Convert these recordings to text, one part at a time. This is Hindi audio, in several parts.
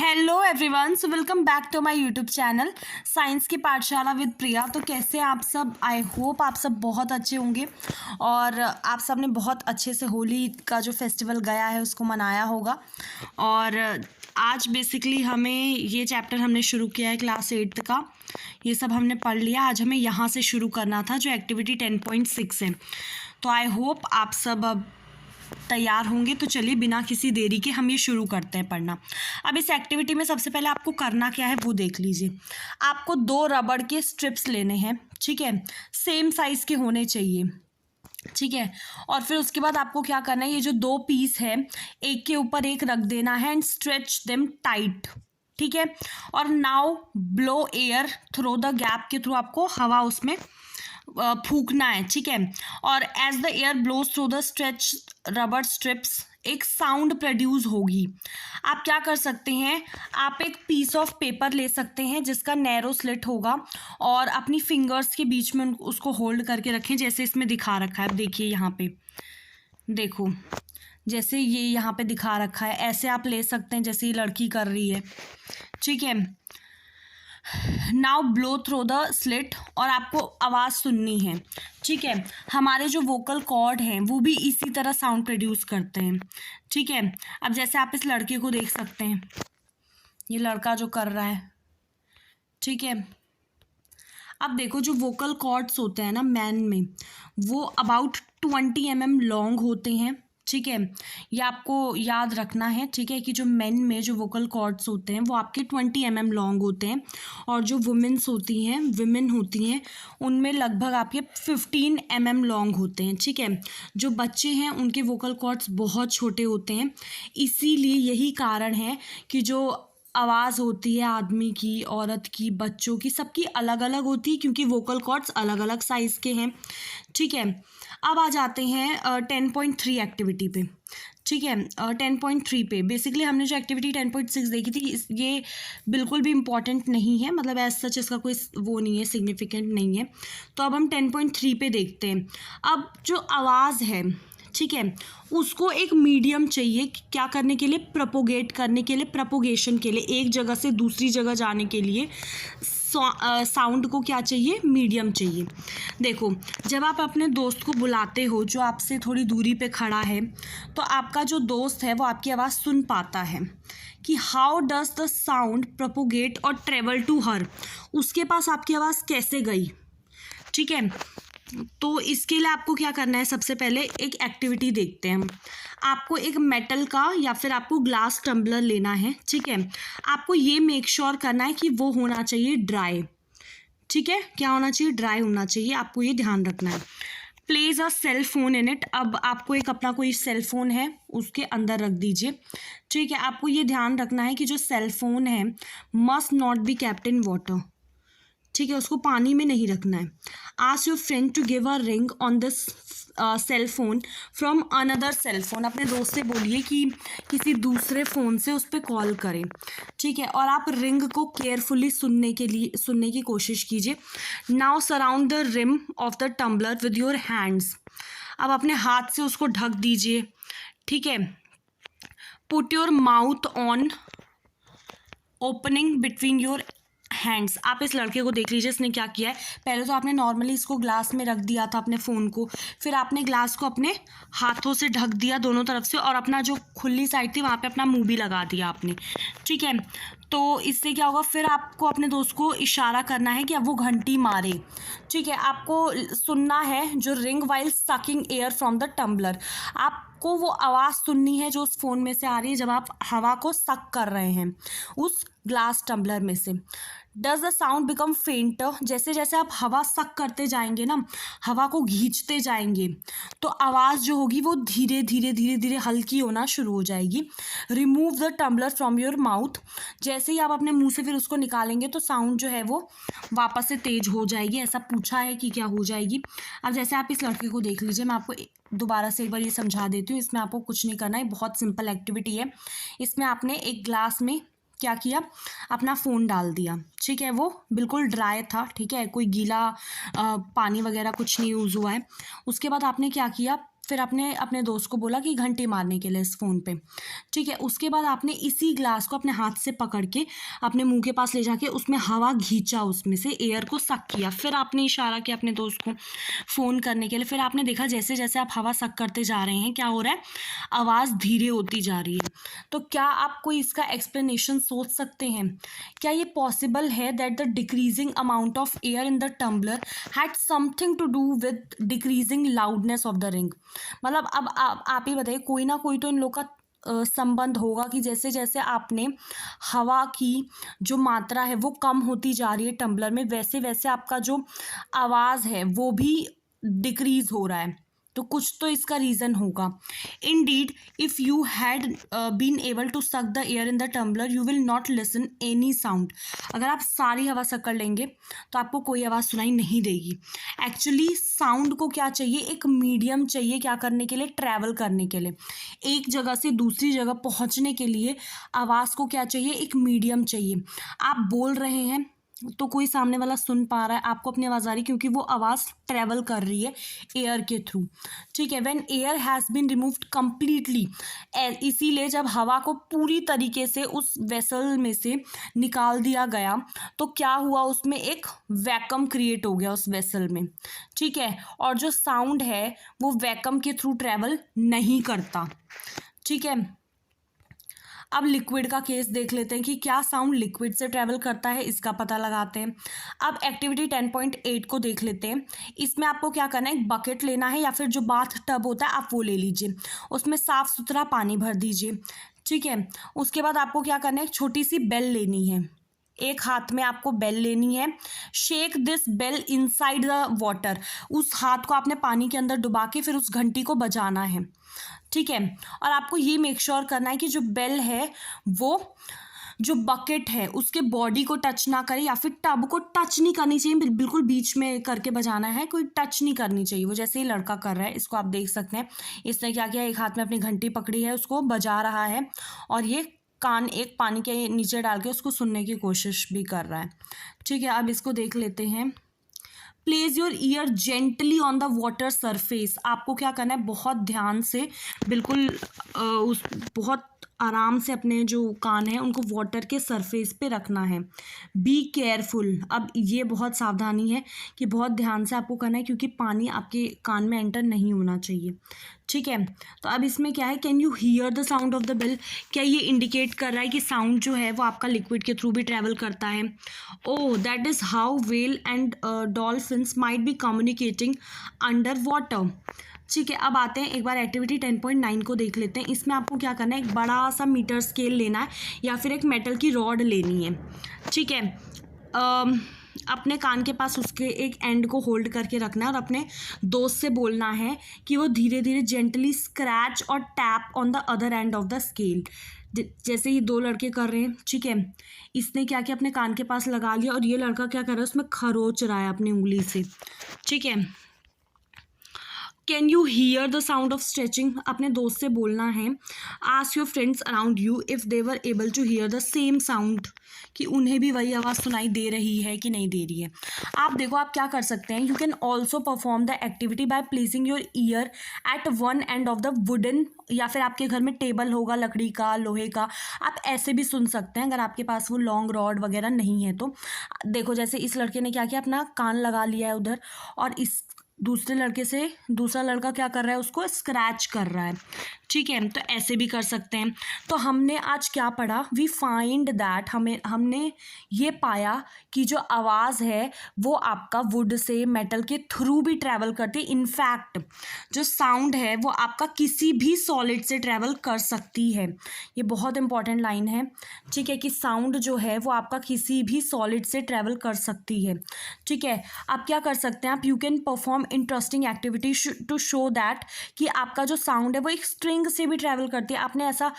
Hello everyone, so welcome back to my YouTube channel science की पाठशाला विद प्रिया। तो कैसे हैं आप सब? आई होप आप सब बहुत अच्छे होंगे और आप सब ने बहुत अच्छे से होली का जो फेस्टिवल गया है उसको मनाया होगा। और आज बेसिकली हमें ये चैप्टर हमने शुरू किया है क्लास 8 का, ये सब हमने पढ़ लिया। आज हमें यहाँ से शुरू करना था जो एक्टिविटी 10.6 है। तो आई होप आप सब अब तैयार होंगे। तो चलिए बिना किसी देरी के हम ये शुरू करते हैं पढ़ना। अब इस एक्टिविटी में सबसे पहले आपको करना क्या है वो देख लीजिए। आपको 2 रबड़ के स्ट्रिप्स लेने हैं, ठीक है, सेम साइज़ के होने चाहिए, ठीक है। और फिर उसके बाद आपको क्या करना है, ये जो 2 पीस है एक के ऊपर एक रख देना है एंड स्ट्रेच देम टाइट, ठीक है। और now blow air through the gap के थ्रू आपको हवा उसमें फूकना है, ठीक है। और as the air blows through the stretch rubber strips एक साउंड प्रोड्यूस होगी। आप क्या कर सकते हैं, आप एक पीस ऑफ पेपर ले सकते हैं जिसका नैरो स्लिट होगा और अपनी फिंगर्स के बीच में उसको होल्ड करके रखें, जैसे इसमें दिखा रखा है। अब देखिए यहाँ पे देखो, जैसे ये यहाँ पे दिखा रखा है, ऐसे आप ले सकते हैं जैसे ये लड़की कर रही है, ठीक है। Now blow through the slit और आपको आवाज़ सुननी है, ठीक है। हमारे जो वोकल कॉर्ड हैं वो भी इसी तरह साउंड प्रोड्यूस करते हैं, ठीक है। अब जैसे आप इस लड़के को देख सकते हैं, ये लड़का जो कर रहा है, ठीक है। अब देखो जो वोकल कॉर्ड्स होते हैं ना मैन में, वो अबाउट 20 mm लॉन्ग होते हैं, ठीक है। ये आपको याद रखना है, ठीक है, कि जो मेन में जो वोकल कॉर्ड्स होते हैं वो आपके 20 mm लॉन्ग होते हैं और जो वुमेन्स होती हैं, विमेन होती हैं, उनमें लगभग आपके 15 mm लॉन्ग होते हैं, ठीक है। जो बच्चे हैं उनके वोकल कॉर्ड्स बहुत छोटे होते हैं, इसीलिए यही कारण है कि जो आवाज़ होती है आदमी की, औरत की, बच्चों की, सबकी अलग अलग होती है क्योंकि वोकल कॉर्ड्स अलग अलग साइज़ के हैं, ठीक है। अब आ जाते हैं 10.3 एक्टिविटी पे, ठीक है। 10.3 पे बेसिकली हमने जो एक्टिविटी 10.6 देखी थी ये बिल्कुल भी इम्पॉर्टेंट नहीं है, मतलब एज सच इसका कोई वो नहीं है, सिग्निफिकेंट नहीं है। तो अब हम 10.3 पे देखते हैं। अब जो आवाज़ है, ठीक है, उसको एक मीडियम चाहिए क्या करने के लिए, प्रोपोगेट करने के लिए, प्रोपोगेशन के लिए, एक जगह से दूसरी जगह जाने के लिए साउंड को क्या चाहिए, मीडियम चाहिए। देखो जब आप अपने दोस्त को बुलाते हो जो आपसे थोड़ी दूरी पे खड़ा है, तो आपका जो दोस्त है वो आपकी आवाज़ सुन पाता है कि how does the sound propagate और ट्रेवल टू हर, उसके पास आपकी आवाज़ कैसे गई, ठीक है। तो इसके लिए आपको क्या करना है, सबसे पहले एक एक्टिविटी देखते हैं हम। आपको एक मेटल का या फिर आपको ग्लास टम्बलर लेना है, ठीक है। आपको ये मेक श्योर करना है कि वो होना चाहिए ड्राई, ठीक है। क्या होना चाहिए, ड्राई होना चाहिए, आपको ये ध्यान रखना है। Place a cell phone in it, अब आपको एक अपना कोई सेल फोन है उसके अंदर रख दीजिए, ठीक है। आपको ये ध्यान रखना है कि जो सेल फोन है must not be kept in water, ठीक है, उसको पानी में नहीं रखना है। Ask your friend to give a ring on this cell phone from another cell phone, अपने दोस्त से बोलिए कि किसी दूसरे फ़ोन से उस पर कॉल करें, ठीक है। और आप रिंग को केयरफुली सुनने की कोशिश कीजिए। Now surround the rim of the tumbler with your hands, अब अपने हाथ से उसको ढक दीजिए, ठीक है। Put your mouth on opening between your hands, आप इस लड़के को देख लीजिए, इसने क्या किया है, पहले तो आपने नॉर्मली इसको ग्लास में रख दिया था अपने फ़ोन को, फिर आपने ग्लास को अपने हाथों से ढक दिया दोनों तरफ से और अपना जो खुली साइड थी वहाँ पे अपना मुंह भी लगा दिया आपने, ठीक है। तो इससे क्या होगा, फिर आपको अपने दोस्त को इशारा करना है कि अब वो घंटी मारे, ठीक है। आपको सुनना है जो ring while sucking air from the tumbler, आपको वो आवाज़ सुननी है जो उस फ़ोन में से आ रही है जब आप हवा को सक कर रहे हैं उस ग्लास टम्बलर में से। डज द साउंड बिकम फेंटर, जैसे जैसे आप हवा सक करते जाएंगे ना, हवा को खींचते जाएंगे, तो आवाज़ जो होगी वो धीरे धीरे धीरे धीरे हल्की होना शुरू हो जाएगी। Remove the tumbler from your mouth, जैसे ही आप अपने मुंह से फिर उसको निकालेंगे तो साउंड जो है वो वापस से तेज हो जाएगी। ऐसा पूछा है कि क्या हो जाएगी। अब जैसे आप इस लड़के को देख लीजिए, मैं आपको दोबारा से एक बार ये समझा देती हूँ। इसमें आपको कुछ नहीं करना है, बहुत सिंपल एक्टिविटी है। इसमें आपने एक ग्लास में क्या किया, अपना फ़ोन डाल दिया, ठीक है। वो बिल्कुल ड्राई था, ठीक है, कोई गीला पानी वगैरह कुछ नहीं यूज़ हुआ है। उसके बाद आपने क्या किया, फिर आपने अपने दोस्त को बोला कि घंटी मारने के लिए इस फ़ोन पे, ठीक है। उसके बाद आपने इसी ग्लास को अपने हाथ से पकड़ के अपने मुंह के पास ले जाके उसमें हवा खींचा, उसमें से एयर को सक किया। फिर आपने इशारा किया अपने दोस्त को फ़ोन करने के लिए। फिर आपने देखा जैसे जैसे आप हवा सक करते जा रहे हैं क्या हो रहा है, आवाज़ धीरे होती जा रही है। तो क्या आप कोई इसका एक्सप्लेनेशन सोच सकते हैं? क्या ये पॉसिबल है that the decreasing amount of air in the tumbler had something to do with decreasing loudness of the ring? मतलब अब आप ही बताइए, कोई ना कोई तो इन लोग का संबंध होगा कि जैसे जैसे आपने हवा की जो मात्रा है वो कम होती जा रही है टम्बलर में, वैसे वैसे आपका जो आवाज़ है वो भी डिक्रीज हो रहा है। तो कुछ तो इसका रीज़न होगा। Indeed, if you had been able to suck the air in the tumbler, you will not listen any sound. अगर आप सारी हवा सक कर लेंगे तो आपको कोई आवाज़ सुनाई नहीं देगी। एक्चुअली साउंड को क्या चाहिए, एक मीडियम चाहिए क्या करने के लिए, ट्रैवल करने के लिए। एक जगह से दूसरी जगह पहुंचने के लिए आवाज़ को क्या चाहिए, एक मीडियम चाहिए। आप बोल रहे हैं तो कोई सामने वाला सुन पा रहा है, आपको अपनी आवाज़ आ रही है क्योंकि वो आवाज़ ट्रेवल कर रही है एयर के थ्रू, ठीक है। When air has been removed completely, इसीलिए जब हवा को पूरी तरीके से उस वेसल में से निकाल दिया गया तो क्या हुआ, उसमें एक वैक्यूम क्रिएट हो गया उस वेसल में, ठीक है। और जो साउंड है वो वैक्यूम के थ्रू ट्रेवल नहीं करता, ठीक है। अब लिक्विड का केस देख लेते हैं कि क्या साउंड लिक्विड से ट्रैवल करता है, इसका पता लगाते हैं। अब एक्टिविटी 10.8 को देख लेते हैं। इसमें आपको क्या करना है, एक बकेट लेना है या फिर जो बाथ टब होता है आप वो ले लीजिए, उसमें साफ़ सुथरा पानी भर दीजिए, ठीक है। उसके बाद आपको क्या करना है, एक छोटी सी बेल लेनी है, एक हाथ में आपको बेल लेनी है। Shake this bell inside the water, उस हाथ को आपने पानी के अंदर डुबा के फिर उस घंटी को बजाना है, ठीक है। और आपको ये मेक श्योर करना है कि जो बेल है वो जो बकेट है उसके बॉडी को टच ना करे या फिर टब को टच नहीं करनी चाहिए, बिल्कुल बीच में करके बजाना है, कोई टच नहीं करनी चाहिए। वो जैसे ही लड़का कर रहा है, इसको आप देख सकते हैं, इसने क्या किया, एक हाथ में अपनी घंटी पकड़ी है, उसको बजा रहा है और ये कान एक पानी के नीचे डाल के उसको सुनने की कोशिश भी कर रहा है, ठीक है। अब इसको देख लेते हैं। Place your year gently on the water surface, आपको क्या करना है, बहुत ध्यान से, बिल्कुल उस बहुत आराम से अपने जो कान हैं उनको वाटर के सरफेस पे रखना है। बी केयरफुल, अब ये बहुत सावधानी है कि बहुत ध्यान से आपको करना है क्योंकि पानी आपके कान में एंटर नहीं होना चाहिए, ठीक है। तो अब इसमें क्या है, can you hear the sound of the bell, क्या ये इंडिकेट कर रहा है कि साउंड जो है वो आपका लिक्विड के थ्रू भी ट्रैवल करता है। Oh, that is how whale and dolphins might be communicating under water, ठीक है। अब आते हैं एक बार एक्टिविटी 10.9 को देख लेते हैं। इसमें आपको क्या करना है, एक बड़ा सा मीटर स्केल लेना है या फिर एक मेटल की रॉड लेनी है, ठीक है। अपने कान के पास उसके एक एंड को होल्ड करके रखना है और अपने दोस्त से बोलना है कि वो धीरे धीरे जेंटली स्क्रैच और tap on the other and of the scale, जैसे ये दो लड़के कर रहे हैं, ठीक है। इसने क्या किया, अपने कान के पास लगा लिया और ये लड़का क्या कर रहा है, उसमें खरोच रहा है अपनी उंगली से, ठीक है। Can you hear the sound of stretching, अपने दोस्त से बोलना है, ask your friends around you if they were able to hear the same sound, कि उन्हें भी वही आवाज़ सुनाई दे रही है कि नहीं दे रही है। आप देखो आप क्या कर सकते हैं, you can also perform the activity by placing your ear at one end of the wooden, या फिर आपके घर में टेबल होगा लकड़ी का, लोहे का, आप ऐसे भी सुन सकते हैं अगर आपके पास वो लॉन्ग रॉड वगैरह नहीं है तो। देखो जैसे इस लड़के ने क्या किया, अपना कान लगा लिया है उधर और इस दूसरे लड़के से दूसरा लड़का क्या कर रहा है, उसको स्क्रैच कर रहा है, ठीक है। तो ऐसे भी कर सकते हैं। तो हमने आज क्या पढ़ा, वी फाइंड दैट, हमने ये पाया कि जो आवाज़ है वो आपका वुड से मेटल के थ्रू भी ट्रैवल करती है। इनफैक्ट जो साउंड है वो आपका किसी भी सॉलिड से ट्रैवल कर सकती है। ये बहुत इंपॉर्टेंट लाइन है, ठीक है, कि साउंड जो है वो आपका किसी भी सॉलिड से ट्रैवल कर सकती है, ठीक है। आप क्या कर सकते हैं, आप you can perform interesting activity to show that कि आपका जो साउंड है वो एक स्ट्रिंग से भी ट्रैवल करती है। आपने ऐसा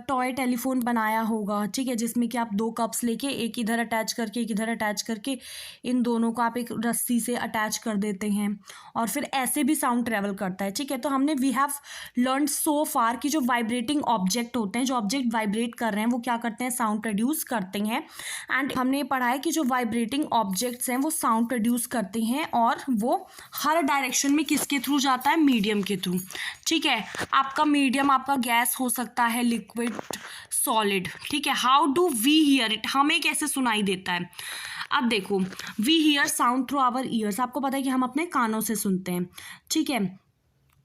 टॉय टेलीफोन बनाया होगा, ठीक है, जिसमें कि आप दो कप्स लेके एक इधर अटैच करके एक इधर अटैच करके इन दोनों को आप एक रस्सी से अटैच कर देते हैं और फिर ऐसे भी साउंड ट्रैवल करता है, ठीक है। तो हमने वी हैव लर्न सो फार कि जो वाइब्रेटिंग ऑब्जेक्ट होते हैं, जो ऑब्जेक्ट वाइब्रेट कर रहे हैं वो क्या करते हैं, साउंड प्रोड्यूस करते हैं। एंड हमने ये पढ़ा है कि जो वाइब्रेटिंग ऑब्जेक्ट्स हैं वो साउंड प्रोड्यूस करते हैं और वो हर हर डायरेक्शन में किसके थ्रू जाता है, मीडियम के थ्रू। ठीक है, आपका मीडियम आपका गैस हो सकता है, लिक्विड, सॉलिड। ठीक है, how do we hear it, हमें कैसे सुनाई देता है। अब देखो, we hear sound through our ears, आपको पता है कि हम अपने कानों से सुनते हैं। ठीक है,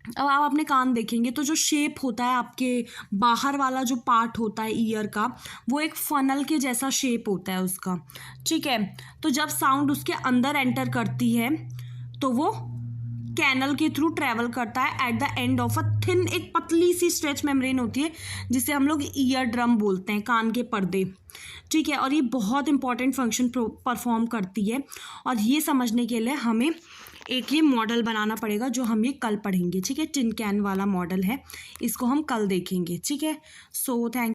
अब आप अपने कान देखेंगे तो जो शेप होता है आपके बाहर वाला जो पार्ट होता है ईयर का, वो एक फनल के जैसा शेप होता है उसका। ठीक है, तो जब साउंड उसके अंदर एंटर करती है तो वो कैनल के थ्रू ट्रेवल करता है at the end of a thin, एक पतली सी स्ट्रेच मेम्ब्रेन होती है जिसे हम लोग ईयर ड्रम बोलते हैं, कान के पर्दे। ठीक है, और ये बहुत इंपॉर्टेंट फंक्शन परफॉर्म करती है। और ये समझने के लिए हमें एक ये मॉडल बनाना पड़ेगा जो हम ये कल पढ़ेंगे। ठीक है, टिन कैन वाला मॉडल है, इसको हम कल देखेंगे। ठीक है, सो थैंक